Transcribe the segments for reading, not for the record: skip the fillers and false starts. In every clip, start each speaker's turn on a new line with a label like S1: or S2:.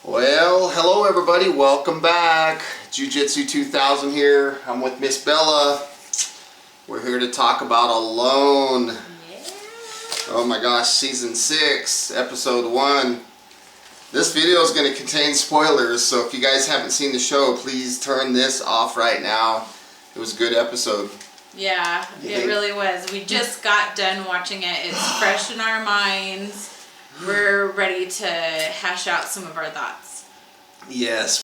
S1: Well, hello everybody, welcome back. Jiujitsu2000 here. I'm with Miss Bella. We're here to talk about Alone.
S2: Yeah.
S1: Oh my gosh, season 6, episode 1. This video is going to contain spoilers, so if you guys haven't seen the show, please turn this off right now. It was a good episode.
S2: Yeah, it really was. We just got done watching it. It's fresh in our minds. We're ready to hash out some of our thoughts.
S1: Yes.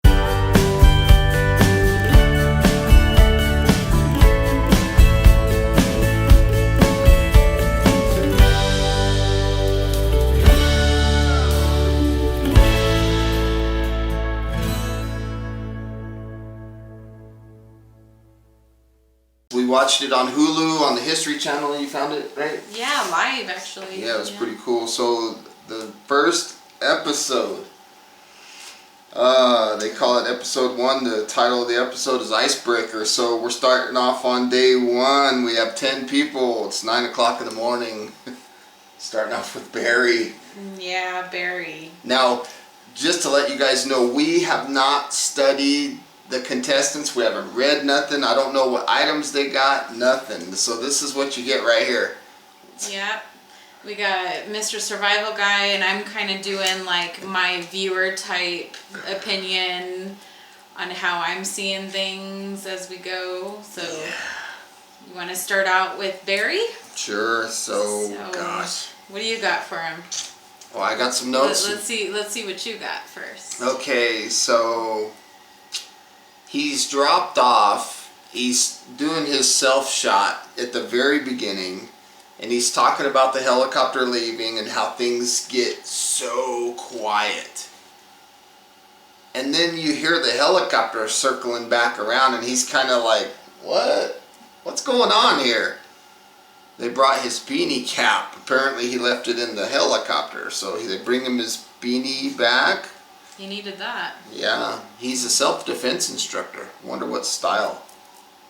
S1: We watched it on Hulu, on the History Channel. You found it, right?
S2: Yeah, live actually.
S1: Yeah, it was pretty cool. So the first episode, they call it episode 1. The title of the episode is Icebreaker. So we're starting off on day 1. We have 10 people. It's 9 o'clock in the morning. Starting off with Barry.
S2: Yeah, Barry.
S1: Now, just to let you guys know, we have not studied the contestants. We haven't read nothing. I don't know what items they got, nothing. So this is what you get right here.
S2: Yep. We got Mr. Survival Guy, and I'm kind of doing like my viewer type opinion on how I'm seeing things as we go. So you want to start out with Barry?
S1: Sure. So gosh.
S2: What do you got for him?
S1: Well, I got some notes.
S2: Let's see what you got first.
S1: Okay, so he's dropped off. He's doing his self shot at the very beginning, and he's talking about the helicopter leaving and how things get so quiet. And then you hear the helicopter circling back around, and he's kind of like, what? What's going on here? They brought his beanie cap. Apparently he left it in the helicopter, so they bring him his beanie back.
S2: He needed that.
S1: Yeah, he's a self-defense instructor. Wonder what style.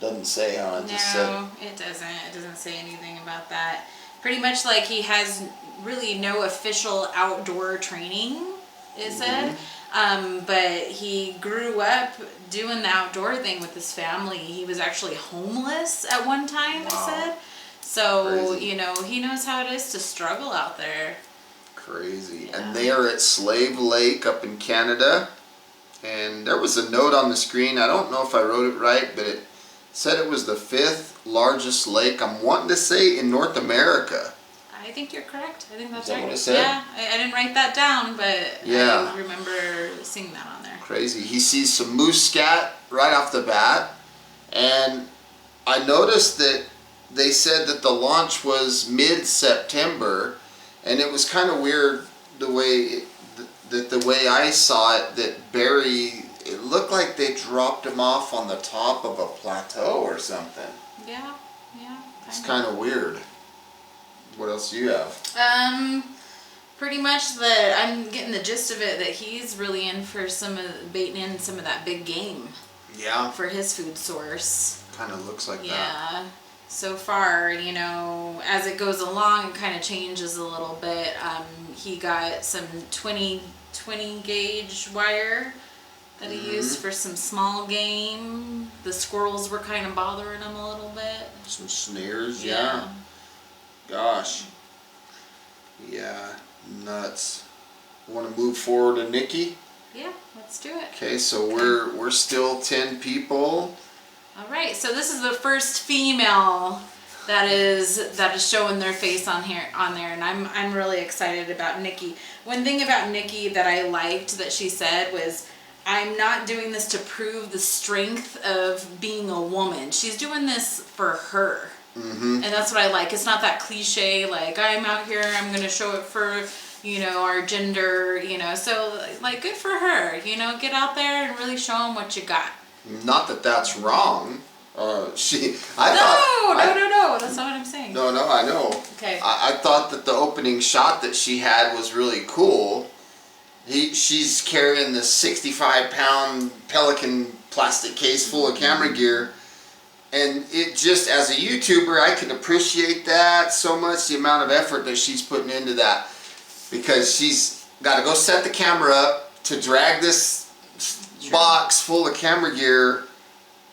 S1: Doesn't say, huh? It just said.
S2: No, it doesn't. It doesn't say anything about that. Pretty much like he has really no official outdoor training, it said. But he grew up doing the outdoor thing with his family. He was actually homeless at one time, it said. So,
S1: Crazy.
S2: you know, he knows how it is to struggle out there.
S1: Crazy.
S2: Yeah.
S1: And they are at Slave Lake up in Canada. And there was a note on the screen. I don't know if I wrote it right, but it said it was the 5th largest lake, I'm wanting to say, in North America.
S2: I think you're correct. I think that's
S1: Is that
S2: right.
S1: what it said?
S2: Yeah, I didn't write that down, but
S1: Yeah.
S2: I remember seeing that on there.
S1: Crazy. He sees some moose scat right off the bat. And I noticed that they said that the launch was mid-September. And it was kind of weird the way the way I saw it, that Barry, it looked like they dropped him off on the top of a plateau or something.
S2: Yeah.
S1: It's kind of weird. What else do you have?
S2: Pretty much that I'm getting the gist of it, that he's really in for baiting in some of that big game.
S1: Yeah.
S2: For his food source.
S1: Kind of looks like that.
S2: Yeah. So far, you know, as it goes along, it kind of changes a little bit. He got some 20 gauge wire that he used for some small game. The squirrels were kind of bothering him a little bit.
S1: Some snares, yeah. Gosh. Yeah, nuts. Want to move forward to Nikki?
S2: Yeah, let's do it.
S1: Okay, so we're still 10 people.
S2: All right, so this is the first female that is showing their face on there, and I'm really excited about Nikki. One thing about Nikki that I liked that she said was, I'm not doing this to prove the strength of being a woman. She's doing this for her. And that's what I like. It's not that cliche, like, I'm out here, I'm going to show it for, you know, our gender, you know. So, like, good for her, you know. Get out there and really show them what you got.
S1: Not that that's wrong. No,
S2: that's not what I'm saying.
S1: No, I know.
S2: Okay.
S1: I thought that the opening shot that she had was really cool. She's carrying this 65-pound Pelican plastic case full of camera gear. And it just, as a YouTuber, I can appreciate that so much, the amount of effort that she's putting into that. Because she's got to go set the camera up, to drag this box full of camera gear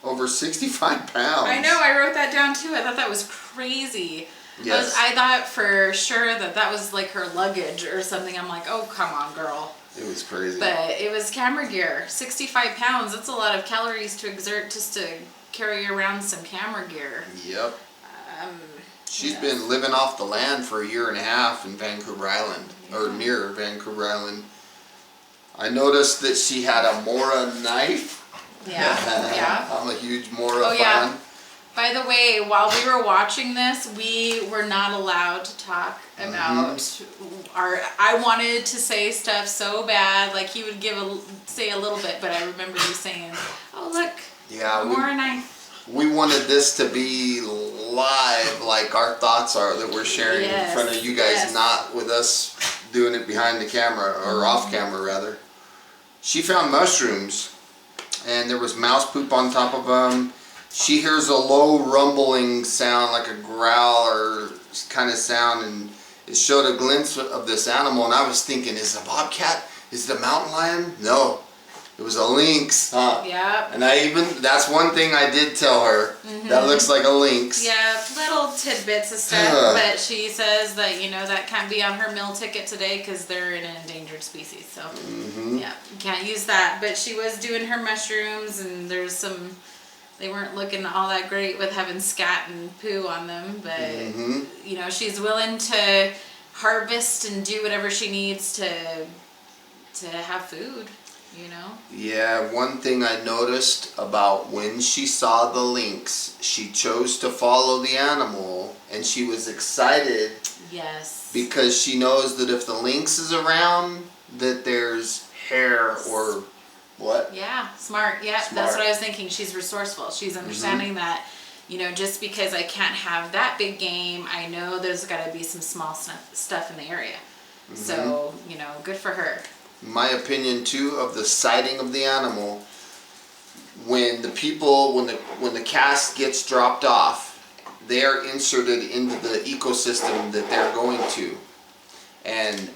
S1: over 65 pounds.
S2: I know, I wrote that down too. I thought that was crazy.
S1: Yes.
S2: I thought for sure that was like her luggage or something. I'm like, oh, come on, girl.
S1: It was crazy.
S2: But it was camera gear. 65 pounds. That's a lot of calories to exert just to carry around some camera gear.
S1: Yep. She's been living off the land for a year and a half in Vancouver Island, or near Vancouver Island. I noticed that she had a Mora knife.
S2: Yeah.
S1: I'm a huge Mora fan.
S2: By the way, while we were watching this, we were not allowed to talk about I wanted to say stuff so bad, like he would say a little bit, but I remember you saying, "Oh look, Mora knife."
S1: We wanted this to be live, like our thoughts are that we're sharing in front of you guys, not with us doing it behind the camera or off camera rather. She found mushrooms, and there was mouse poop on top of them. She hears a low rumbling sound, like a growl or kind of sound, and it showed a glimpse of this animal, and I was thinking, is it a bobcat? Is it a mountain lion? No, it was a lynx.
S2: Yeah.
S1: And that's one thing I did tell her. That looks like a lynx.
S2: Yeah, little tidbits of stuff, but she says that, that can't be on her meal ticket today because they're an endangered species, so yeah, you can't use that. But she was doing her mushrooms, and they weren't looking all that great with having scat and poo on them, but she's willing to harvest and do whatever she needs to have food,
S1: Yeah, one thing I noticed about when she saw the lynx, she chose to follow the animal, and she was excited.
S2: Yes.
S1: Because she knows that if the lynx is around, that there's hair or what?
S2: Yeah, smart. Yeah, that's what I was thinking. She's resourceful. She's understanding that, just because I can't have that big game, I know there's got to be some small stuff in the area. So, good for her.
S1: My opinion too of the sighting of the animal, when the cast gets dropped off, they are inserted into the ecosystem that they're going to, and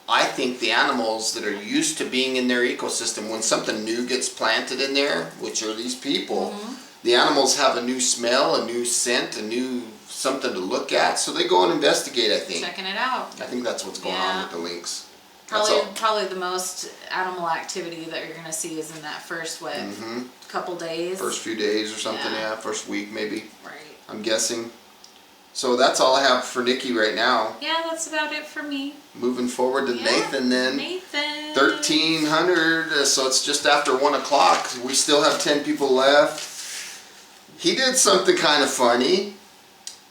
S1: I think the animals that are used to being in their ecosystem, when something new gets planted in there, which are these people, the animals have a new smell, a new scent, a new something to look at, so they go and investigate, I think.
S2: Checking it out.
S1: I think that's what's going on with the lynx.
S2: Probably the most animal activity that you're going to see is in that first, couple days?
S1: First few days or something, first week maybe.
S2: Right.
S1: I'm guessing. So that's all I have for Nikki right now.
S2: Yeah, that's about it for me.
S1: Moving forward to Nathan then.
S2: Nathan.
S1: 1,300, so it's just after 1 o'clock. We still have 10 people left. He did something kind of funny.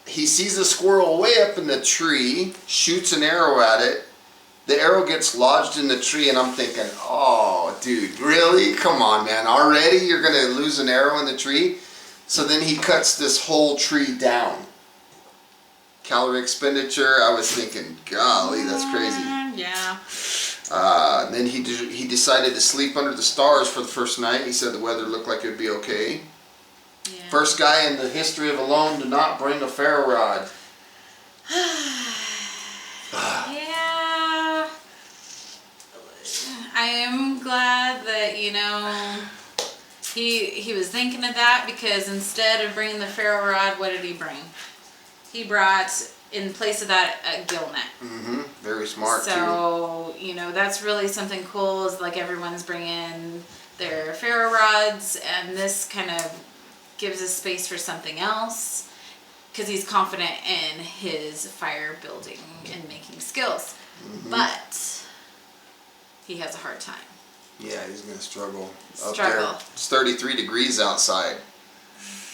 S1: He sees a squirrel way up in the tree, shoots an arrow at it. The arrow gets lodged in the tree, and I'm thinking, oh, dude, really? Come on, man. Already you're going to lose an arrow in the tree? So then he cuts this whole tree down. Calorie expenditure, I was thinking, golly, that's crazy.
S2: Yeah.
S1: Then he decided to sleep under the stars for the first night. He said the weather looked like it would be okay.
S2: Yeah.
S1: First guy in the history of Alone to not bring a ferro rod.
S2: Yeah. I am glad that, he was thinking of that, because instead of bringing the ferro rod, what did he bring? He brought, in place of that, a gill net.
S1: Very smart,
S2: so, that's really something cool, is like everyone's bringing their ferro rods, and this kind of gives us space for something else, because he's confident in his fire building and making skills. But he has a hard time.
S1: Yeah, he's going to struggle.
S2: Struggle.
S1: Up there. It's 33 degrees outside.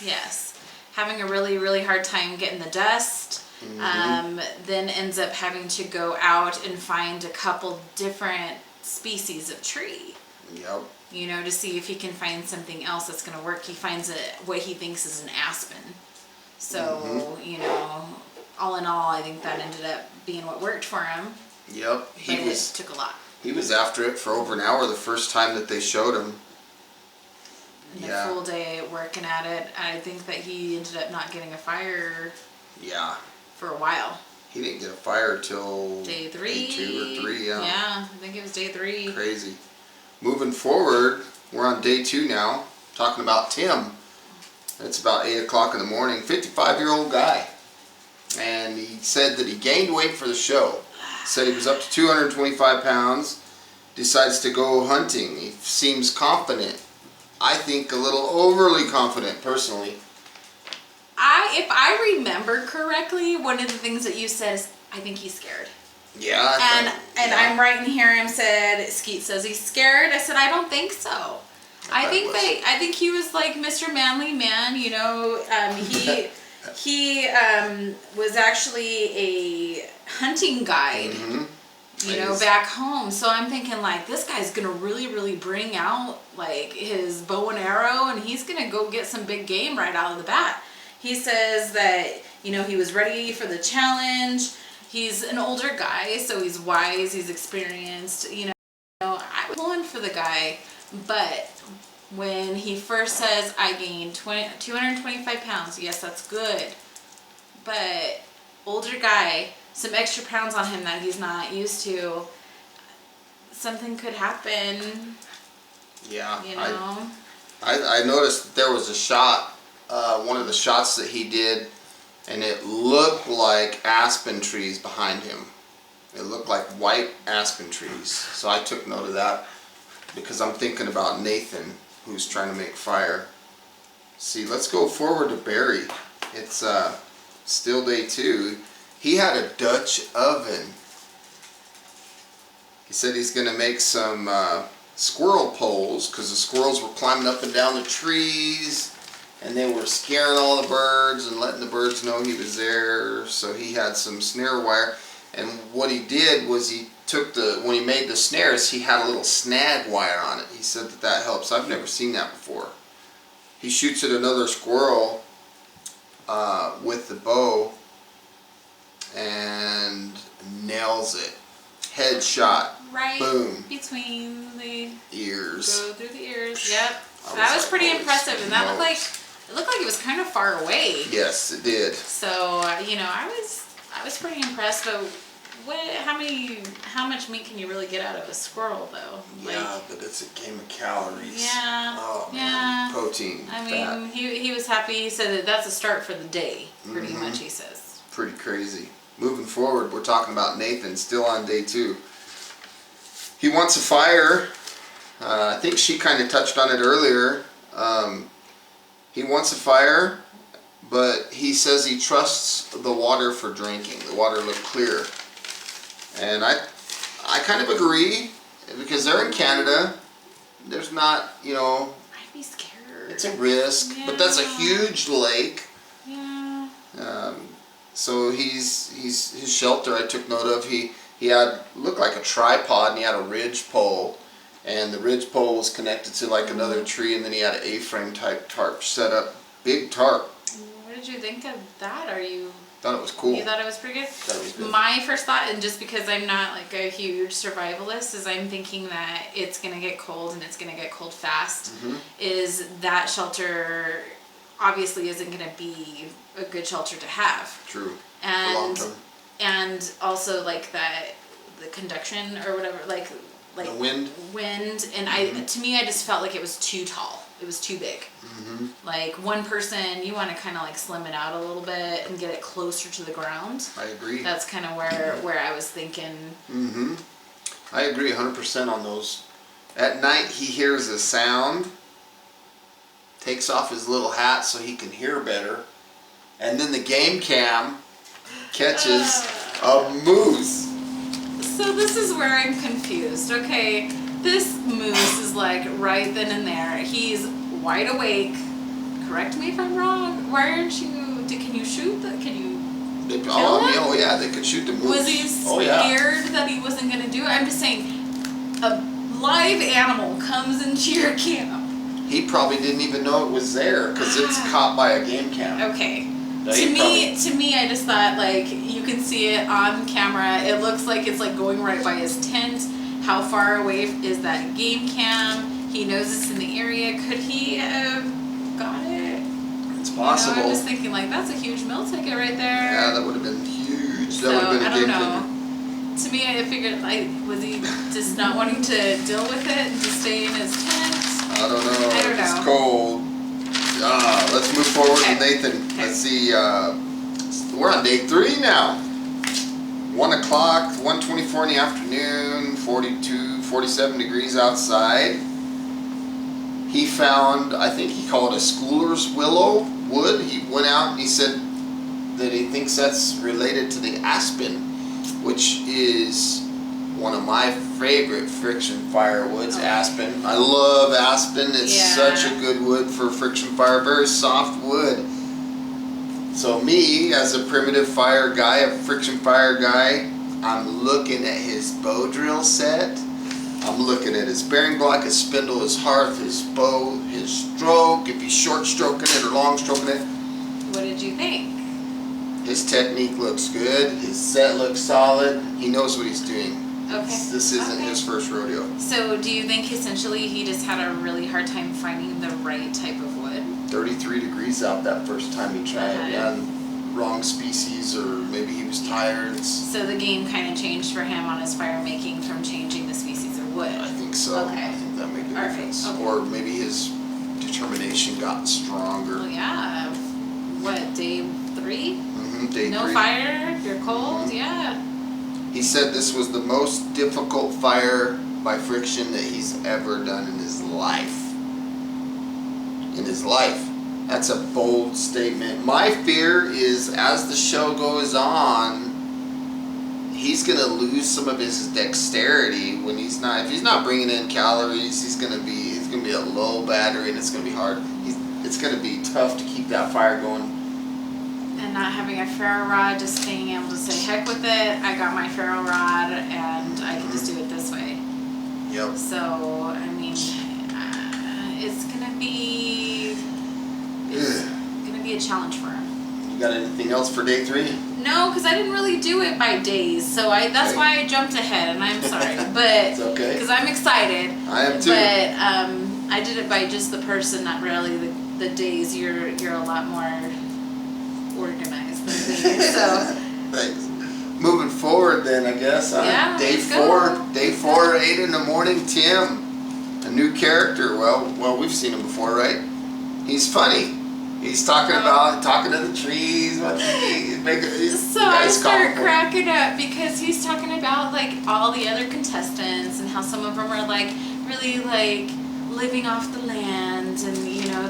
S2: Yes. Having a really, really hard time getting the dust. Then ends up having to go out and find a couple different species of tree.
S1: Yep.
S2: To see if he can find something else that's going to work. He finds what he thinks is an aspen. So, all in all, I think that ended up being what worked for him.
S1: Yep.
S2: It took a lot.
S1: He was after it for over an hour the first time that they showed him.
S2: And a full day working at it. I think that he ended up not getting a fire for a while.
S1: He didn't get a fire till
S2: day 3.
S1: Day 2 or 3,
S2: Yeah, I think it was day 3.
S1: Crazy. moving forward, we're on day 2 now, talking about Tim. It's about 8 o'clock in the morning, 55-year-old guy. And he said that he gained weight for the show. Said he was up to 225 pounds, decides to go hunting. He seems confident. I think a little overly confident, personally.
S2: If I remember correctly, one of the things that you said is, I think he's scared.
S1: Yeah.
S2: And I'm right in here and said, Skeet says he's scared. I said, I don't think so. I think he was like Mr. Manly Man, you know. He was actually a hunting guide, you know, back home. So I'm thinking like, this guy's gonna really bring out like his bow and arrow, and he's gonna go get some big game right out of the bat. He says that, you know, he was ready for the challenge. He's an older guy, so he's wise, he's experienced, you know. I was pulling for the guy, but when he first says, I gained 225 pounds, yes, that's good. But older guy, some extra pounds on him that he's not used to, something could happen.
S1: Yeah.
S2: You know?
S1: I noticed that there was a shot, one of the shots that he did, and it looked like aspen trees behind him. It looked like white aspen trees. So I took note of that because I'm thinking about Nathan, who's trying to make fire. See, let's go forward to Barry. It's still day 2. He had a Dutch oven. He said he's going to make some squirrel poles because the squirrels were climbing up and down the trees and they were scaring all the birds and letting the birds know he was there. So he had some snare wire, and what he did was he took when he made the snares, he had a little snag wire on it. He said that helps. I've never seen that before. He shoots at another squirrel with the bow and nails it. Headshot.
S2: Right.
S1: Boom.
S2: Between the
S1: ears.
S2: Go through the ears. Yep. That was pretty impressive, and that looked like it was kind of far away.
S1: Yes, it did.
S2: So you know, I was pretty impressed. But how much meat can you really get out of a squirrel, though?
S1: Yeah, but it's a game of calories.
S2: Yeah.
S1: Oh man,
S2: yeah.
S1: protein.
S2: I
S1: fat.
S2: mean, he was happy. He said that's a start for the day, pretty much. He says.
S1: Pretty crazy. Moving forward, we're talking about Nathan, still on day 2. He wants a fire. I think she kind of touched on it earlier. He wants a fire, but he says he trusts the water for drinking. The water looked clear. And I kind of agree, because they're in Canada. There's not, you know...
S2: I'd be scared.
S1: It's a risk, but that's a huge lake.
S2: Yeah.
S1: So his shelter I took note of. He had, looked like a tripod, and he had a ridge pole, and the ridge pole was connected to like another tree, and then he had an A-frame type tarp set up. Big tarp.
S2: What did you think of that?
S1: Thought it was cool.
S2: You thought it was pretty good?
S1: Thought it was good.
S2: My first thought, and just because I'm not like a huge survivalist, is I'm thinking that it's going to get cold, and it's going to get cold fast, is that shelter obviously isn't going to be a good shelter to have.
S1: True.
S2: And
S1: long term.
S2: And also like the conduction or whatever, like
S1: the wind.
S2: And to me, I just felt like it was too tall. It was too big. Like one person, you want to kind of like slim it out a little bit and get it closer to the ground.
S1: I agree.
S2: That's kind of where I was thinking.
S1: I agree 100% on those. At night, he hears a sound, takes off his little hat so he can hear better, and then the game cam catches a moose.
S2: So this is where I'm confused. Okay, this moose is like right then and there. He's wide awake. Correct me if I'm wrong. Why aren't you? Can you shoot? Can you kill him?
S1: Oh yeah, they could shoot the moose.
S2: Was he scared that he wasn't going to do it? I'm just saying, a live animal comes into your camp.
S1: He probably didn't even know it was there because it's caught by a game cam.
S2: Okay. To me, I just thought like you can see it on camera. It looks like it's like going right by his tent. How far away is that game cam? He knows it's in the area. Could he have got it?
S1: It's possible.
S2: You know, I'm just thinking like that's a huge meal ticket right there.
S1: Yeah, that would have been huge.
S2: So,
S1: That would have been a
S2: I don't
S1: game
S2: know.
S1: changer.
S2: To me, I figured, was he just not wanting to deal with it and just stay in his tent?
S1: I don't know.
S2: I don't know.
S1: It's cold. Let's move forward
S2: Okay.
S1: with Nathan.
S2: Okay.
S1: Let's see. We're on day 3 now. 1 o'clock, 1:24 in the afternoon, 47 degrees outside. He found, I think he called it a schooler's willow wood. He went out and he said that he thinks that's related to the aspen, which is one of my favorite friction firewoods, aspen. I love aspen. It's such a good wood for friction fire, very soft wood. So me, as a primitive fire guy, a friction fire guy, I'm looking at his bow drill set. I'm looking at his bearing block, his spindle, his hearth, his bow, his stroke, if he's short stroking it or long stroking it.
S2: What did you think?
S1: His technique looks good. His set looks solid. He knows what he's doing.
S2: Okay.
S1: This isn't his first rodeo.
S2: So do you think essentially he just had a really hard time finding the right type of wood?
S1: 33 degrees out that first time he tried. Yeah, and wrong species, or maybe he was tired.
S2: So the game kind of changed for him on his fire making from changing the species of wood.
S1: I think so.
S2: Okay.
S1: I think that made a
S2: Alright,
S1: difference.
S2: okay.
S1: Or maybe his determination got stronger.
S2: Well, yeah. What, day 3?
S1: Day
S2: No
S1: 3.
S2: fire? You're cold? Yeah.
S1: He said this was the most difficult fire by friction that he's ever done in his life. In his life. That's a bold statement. My fear is, as the show goes on, he's gonna lose some of his dexterity when he's not. If he's not bringing in calories, he's gonna be a low battery, and it's gonna be hard. It's gonna be tough to keep that fire going.
S2: And not having a ferro rod, just being able to say, heck with it, I got my ferro rod, and I can just do it this way.
S1: Yep.
S2: So, I mean, it's gonna be a challenge for him.
S1: You got anything else for day 3?
S2: No, because I didn't really do it by days, so that's why I jumped ahead, and I'm sorry, but
S1: It's okay.
S2: because I'm excited.
S1: I am too.
S2: But I did it by just the person, not really the days. You're a lot more organized than me, so.
S1: Thanks. Moving forward, then I guess.
S2: Yeah,
S1: Day
S2: let's
S1: 4.
S2: go.
S1: Day 4, 8 in the morning. Tim, a new character. Well, we've seen him before, right? He's funny. He's talking to the trees.
S2: So I start cracking up because he's talking about like all the other contestants and how some of them are like really like living off the land, and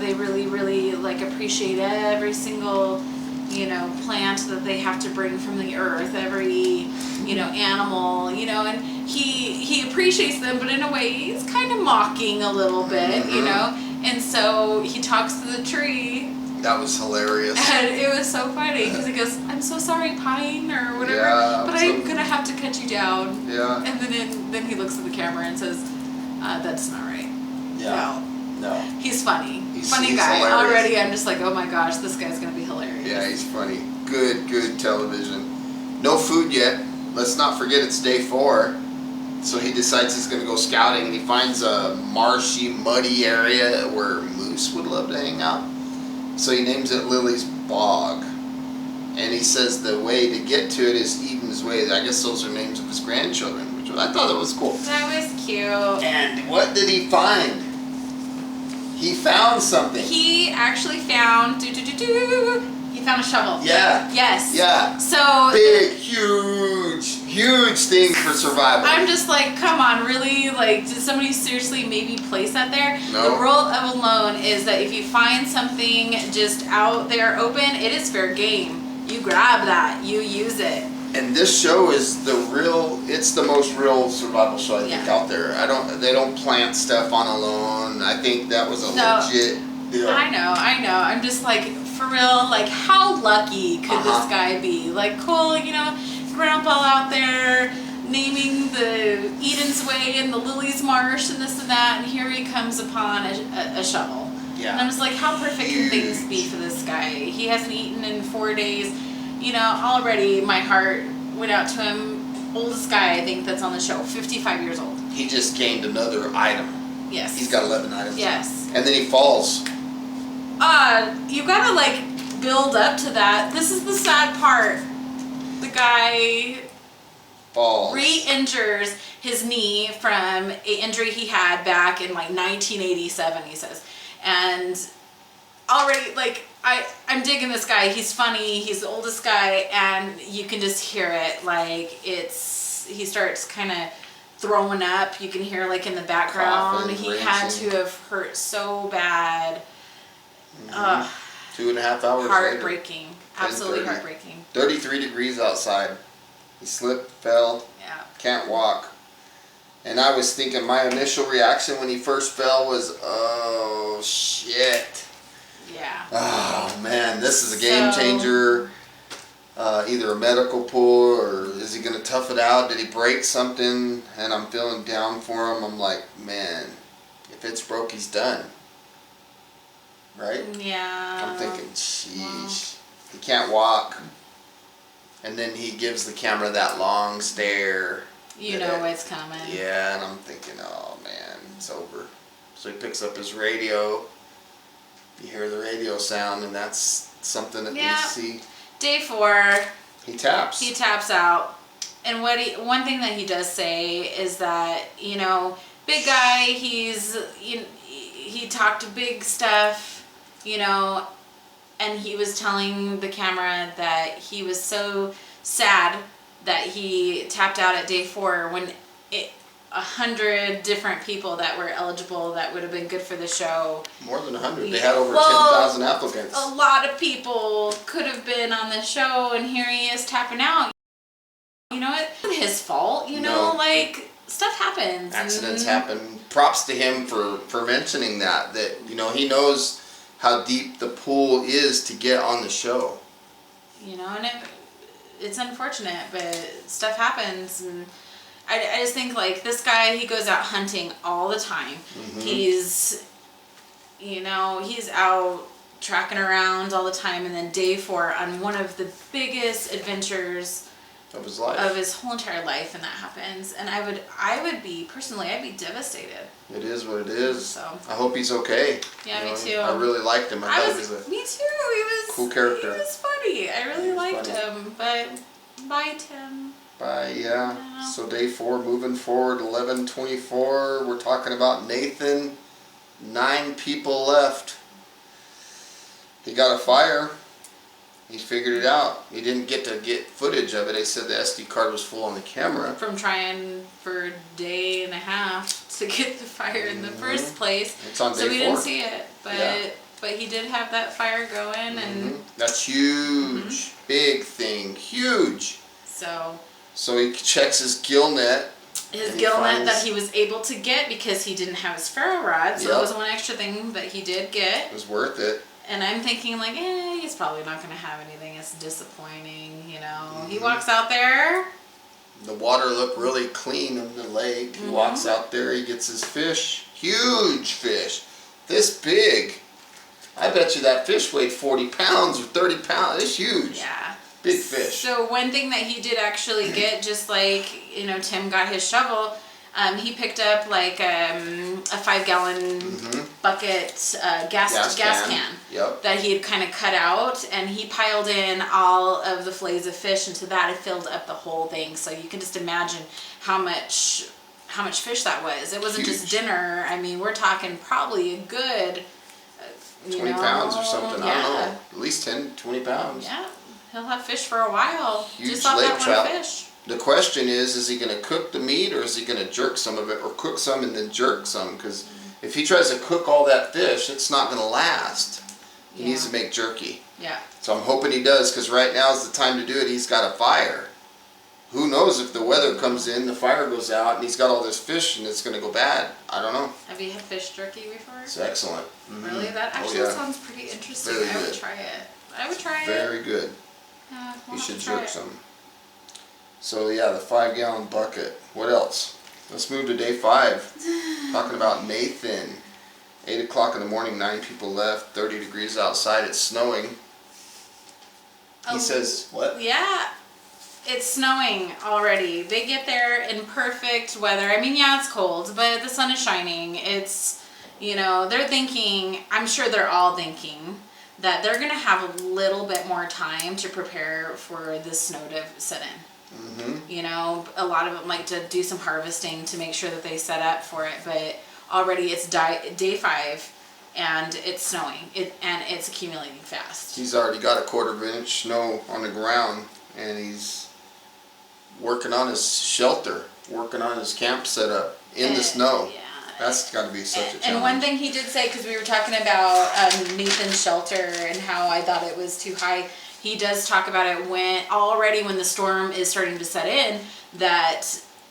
S2: they really like appreciate every single plant that they have to bring from the earth, every animal, and he appreciates them, but in a way he's kind of mocking a little bit, and so he talks to the tree.
S1: That was hilarious.
S2: And it was so funny because he goes, "I'm so sorry, Pine," or whatever, but I'm gonna have to cut you down.
S1: Yeah.
S2: And then he looks at the camera and says, "That's not right."
S1: Yeah. No.
S2: He's funny.
S1: He's
S2: Funny guy.
S1: hilarious.
S2: Already I'm just like, oh my gosh, this guy's gonna be hilarious.
S1: Yeah, he's funny. Good television. No food yet. Let's not forget it's day 4. So he decides he's going to go scouting, and he finds a marshy, muddy area where moose would love to hang out. So he names it Lily's Bog. And he says the way to get to it is Eden's Way. I guess those are names of his grandchildren, which I thought that was cool.
S2: That was cute.
S1: And what did he find? He found something.
S2: He actually found he found a shovel.
S1: Yeah.
S2: Yes.
S1: Yeah.
S2: So
S1: Big, huge thing for survival.
S2: I'm just like, come on, really? Like, did somebody seriously maybe place that there?
S1: No.
S2: The rule of alone is that if you find something just out there open, it is fair game. You grab that, you use it.
S1: And this show is it's the most real survival show I think out there. They don't plant stuff on alone. I think that was a legit deal.
S2: I know. I'm just like, for real, like, how lucky could this guy be? Like, cool, grandpa out there naming the Eden's Way and the Lily's Marsh and this and that, and here he comes upon a shovel.
S1: Yeah.
S2: And I'm just like, how perfect can things be for this guy? He hasn't eaten in 4 days. Already my heart went out to him. Oldest guy, I think, that's on the show, 55 years old.
S1: He just gained another item.
S2: Yes.
S1: He's got 11 items.
S2: Yes.
S1: And then he falls.
S2: You gotta, like, build up to that. This is the sad part. The guy
S1: falls.
S2: re-injures his knee from an injury he had back in like 1987, he says. And already, like, I'm digging this guy. He's funny. He's the oldest guy, and you can just hear it. Like, he starts kind of throwing up. You can hear, like, in the background.
S1: Coughing,
S2: he had to have hurt so bad.
S1: 2.5 hours
S2: heartbreaking.
S1: later.
S2: Absolutely
S1: 10:30.
S2: heartbreaking.
S1: 33 degrees outside. He slipped, fell,
S2: Yeah.
S1: can't walk. And I was thinking, my initial reaction when he first fell was, oh, shit.
S2: Yeah.
S1: Oh, man, this is a game changer. Either a medical pull, or is he going to tough it out? Did he break something? And I'm feeling down for him. I'm like, man, if it's broke, he's done. Right?
S2: Yeah.
S1: I'm thinking, sheesh. He can't walk. And then he gives the camera that long stare.
S2: You know what's coming.
S1: Yeah, and I'm thinking, oh man, it's over. So he picks up his radio. You hear the radio sound, and that's something that we see.
S2: Day 4.
S1: He taps.
S2: He taps out. And one thing that he does say is that, you know, big guy, he talked big stuff, you know, and he was telling the camera that he was so sad that he tapped out at day 4 when 100 different people that were eligible that would have been good for the show.
S1: More than 100. They had over 10,000 applicants.
S2: A lot of people could have been on the show, and here he is tapping out. You know, it wasn't his fault, you know, like, stuff happens.
S1: Accidents happen. Props to him for mentioning that, you know, he knows how deep the pool is to get on the show.
S2: You know, and it's unfortunate, but stuff happens, and I just think, like, this guy, he goes out hunting all the time. He's, you know, he's out tracking around all the time, and then day 4 on one of the biggest adventures
S1: of his life,
S2: of his whole entire life, and that happens. And I would be, personally, I'd be devastated.
S1: It is what it is.
S2: So
S1: I hope he's okay.
S2: Yeah,
S1: you know,
S2: me too.
S1: I really liked him. I thought he was
S2: me too. He was
S1: cool character.
S2: He was funny. I really liked him. But bye, Tim.
S1: Bye. Yeah. So day 4, moving forward, 11:24. We're talking about Nathan. 9 people left. He got a fire. He figured it out. He didn't get footage of it. They said the SD card was full on the camera.
S2: From trying for a day and a half to get the fire in the first place.
S1: It's on day 4.
S2: So we didn't see it, but he did have that fire going, and
S1: that's huge. Big thing. Huge. So he checks his gill net.
S2: His gill net that he was able to get because he didn't have his ferro rod. So it was one extra thing that he did get.
S1: It was worth it.
S2: And I'm thinking, like, he's probably not going to have anything. It's disappointing, you know. He walks out there.
S1: The water looked really clean in the lake. He walks out there. He gets his fish. Huge fish. This big. I bet you that fish weighed 40 pounds or 30 pounds. It's huge.
S2: Yeah.
S1: Big fish.
S2: So one thing that he did actually get, just like, you know, Tim got his shovel, he picked up like a 5-gallon bucket gas can that he had kind of cut out, and he piled in all of the fillets of fish into that. It filled up the whole thing, so you can just imagine how much fish that was. It wasn't just dinner. I mean, we're talking probably a good
S1: 20 pounds or something. I don't know. At least 10, 20 pounds.
S2: Yeah, he'll have fish for a while.
S1: Huge
S2: just off that one fish.
S1: The question is he going to cook the meat, or is he going to jerk some of it, or cook some and then jerk some? Because if he tries to cook all that fish, it's not going to last. He needs to make jerky.
S2: Yeah.
S1: So I'm hoping he does, because right now is the time to do it. He's got a fire. Who knows if the weather comes in, the fire goes out, and he's got all this fish, and it's going to go bad. I don't know.
S2: Have you had fish jerky before?
S1: It's excellent.
S2: Really? That actually sounds pretty interesting.
S1: Very
S2: I
S1: good.
S2: would try it. I would try it.
S1: Very good.
S2: Yeah,
S1: You should jerk some. So yeah, the 5-gallon bucket. What else? Let's move to day 5. Talking about Nathan. 8 o'clock in the morning, 9 people left, 30 degrees outside, it's snowing. He says, what?
S2: Yeah, it's snowing already. They get there in perfect weather. I mean, yeah, it's cold, but the sun is shining. It's, you know, they're thinking, I'm sure they're all thinking, that they're going to have a little bit more time to prepare for the snow to set in. You know, a lot of them like to do some harvesting to make sure that they set up for it, but already it's day 5 and it's snowing and it's accumulating fast.
S1: He's already got a 1/4 inch snow on the ground, and he's working on his shelter, working on his camp setup in the snow.
S2: Yeah.
S1: That's got to be such a challenge.
S2: And one thing he did say, because we were talking about Nathan's shelter and how I thought it was too high, he does talk about it when the storm is starting to set in, that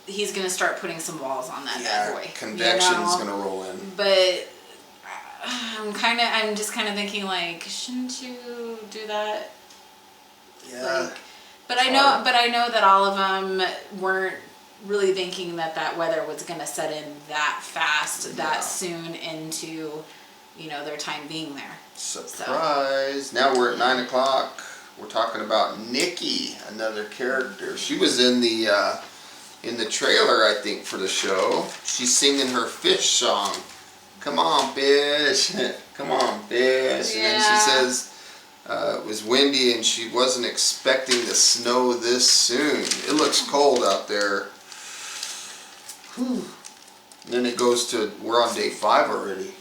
S2: he's going to start putting some walls on that bad boy.
S1: Convection's going to roll in.
S2: But I'm just kind of thinking, like, shouldn't you do that?
S1: Yeah.
S2: Like, but I know that all of them weren't really thinking that weather was going to set in that fast, that soon into, you know, their time being there.
S1: Surprise! So. Now we're at 9 o'clock. We're talking about Nikki, another character. She was in the trailer, I think, for the show. She's singing her fish song. Come on, fish. Come on, fish.
S2: Yeah.
S1: And then she says it was windy and she wasn't expecting the snow this soon. It looks cold out there. Whew. And then it goes to, we're on day 5 already.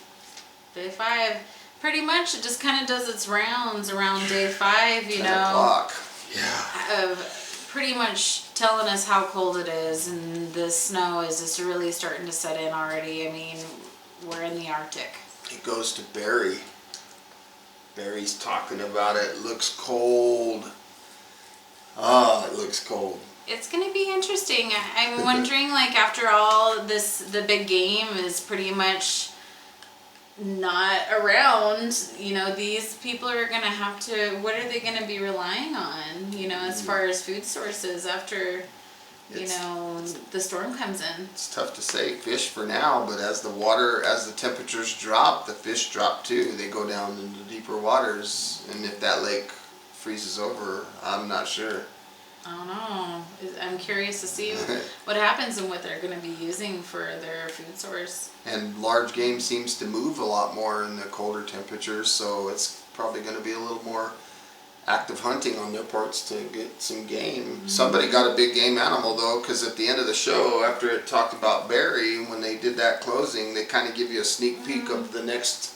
S2: Day 5. Pretty much it just kind of does its rounds around day 5, you
S1: 10
S2: know.
S1: o'clock. Yeah.
S2: Of pretty much telling us how cold it is, and the snow is just really starting to set in already. I mean, we're in the Arctic.
S1: It goes to Barry. Barry's talking about it. It looks cold. Ah, it looks cold.
S2: It's going to be interesting. I'm wondering, like, after all this, the big game is pretty much not around, you know, these people are going to have to, what are they going to be relying on, you know, as far as food sources after, you know, the storm comes in?
S1: It's tough to say fish for now, but as the temperatures drop, the fish drop too. They go down into deeper waters, and if that lake freezes over, I'm not sure.
S2: I don't know. I'm curious to see what happens and what they're going to be using for their food source.
S1: And large game seems to move a lot more in the colder temperatures, so it's probably going to be a little more active hunting on their parts to get some game. Mm-hmm. Somebody got a big game animal though, because at the end of the show, after it talked about Barry, when they did that closing, they kind of give you a sneak peek of the next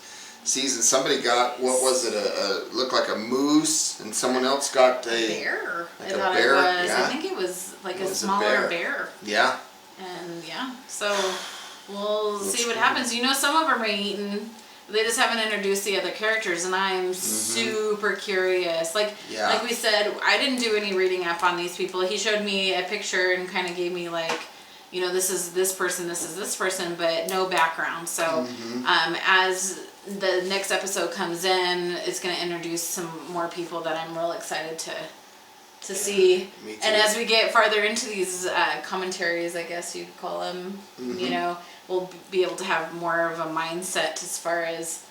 S1: season. Somebody got, what was it, looked like a moose, and someone else got a
S2: bear.
S1: Like
S2: I
S1: a
S2: thought
S1: bear?
S2: it was.
S1: Yeah.
S2: I think it was like a smaller bear.
S1: Yeah.
S2: And yeah, so we'll see what
S1: good.
S2: happens. You know, some of them are eaten. They just haven't introduced the other characters, and I'm super curious. Like we said, I didn't do any reading up on these people. He showed me a picture and kind of gave me like, you know, this is this person, this is this person, but no background. So as the next episode comes in, it's going to introduce some more people that I'm real excited to see.
S1: Me too.
S2: And as we get farther into these commentaries, I guess you'd call them, you know, we'll be able to have more of a mindset as far as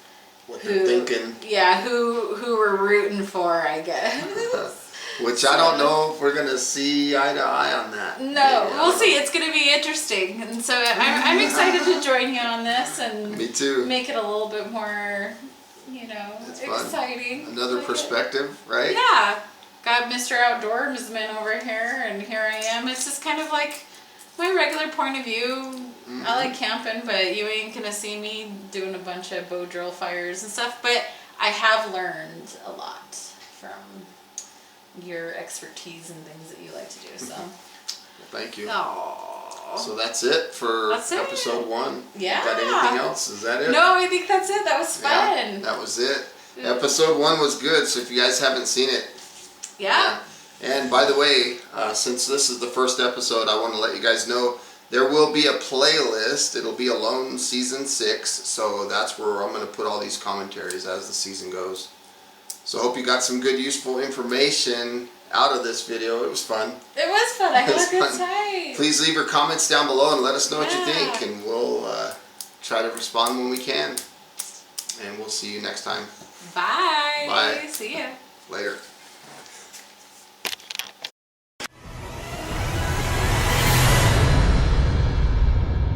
S1: what they're thinking.
S2: Yeah, who we're rooting for, I guess.
S1: Which I don't know if we're going to see eye to eye on that.
S2: No, we'll see. It's going to be interesting. And so I'm excited to join you on this and
S1: Me too.
S2: Make it a little bit more, you know, exciting.
S1: Another perspective, right?
S2: Yeah. Got Mr. Outdoorsman over here, and here I am. It's just kind of like my regular point of view. I like camping, but you ain't going to see me doing a bunch of bow drill fires and stuff. But I have learned a lot from your expertise and things that you like to do. So,
S1: well, thank you.
S2: Aww.
S1: So that's it for episode 1.
S2: Yeah.
S1: Got anything else? Is that it?
S2: No, I think that's it. That was fun.
S1: Yeah, that was it. Episode 1 was good. So if you guys haven't seen it, and by the way, since this is the first episode, I want to let you guys know there will be a playlist. It'll be Alone Season 6. So that's where I'm going to put all these commentaries as the season goes. So I hope you got some good, useful information out of this video. It was fun.
S2: It was fun. I had a good time.
S1: Please leave your comments down below and let us know what you think, and we'll try to respond when we can. And we'll see you next time.
S2: Bye.
S1: Bye.
S2: See ya.
S1: Later.